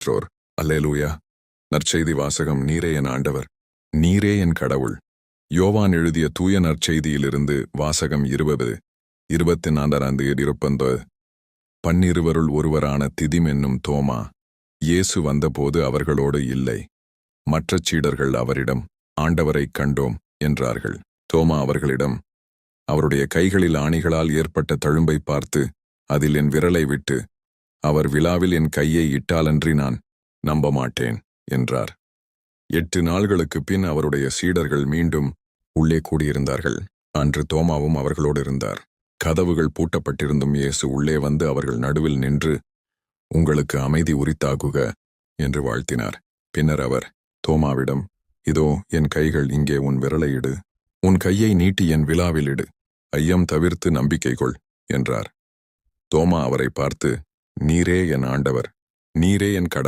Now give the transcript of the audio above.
பெற்றோர். அல்லேலூயா. நற்செய்தி வாசகம். நீரே என் ஆண்டவர், நீரே என் கடவுள். யோவான் எழுதிய தூய நற்செய்தியிலிருந்து வாசகம் 20:24 பன்னிருவருள் ஒருவரான திதிம் என்னும் தோமா இயேசு வந்தபோது அவர்களோடு இல்லை. மற்ற சீடர்கள் அவரிடம், ஆண்டவரைக் கண்டோம் என்றார்கள். தோமா அவர்களிடம், அவருடைய கைகளில் ஆணிகளால் ஏற்பட்ட தழும்பை பார்த்து அதில் என் விரலை விட்டு அவர் விலாவில் என் கையை இட்டாலன்றி நான் நம்ப மாட்டேன் என்றார். 8 நாள்களுக்குப் பின் அவருடைய சீடர்கள் மீண்டும் உள்ளே கூடியிருந்தார்கள். அன்று தோமாவும் அவர்களோடு இருந்தார். கதவுகள் பூட்டப்பட்டிருந்தும் இயேசு உள்ளே வந்து அவர்கள் நடுவில் நின்று, உங்களுக்கு அமைதி உரித்தாகுக என்று வாழ்த்தினார். பின்னர் அவர் தோமாவிடம், இதோ என் கைகள், இங்கே உன் விரலை இடு, உன் கையை நீட்டி என் விலாவில் இடு, ஐயம் தவிர்த்து நம்பிக்கை கொள் என்றார். தோமா அவரை பார்த்து, நீரே என் ஆண்டவர், நீரே என் கடவுள்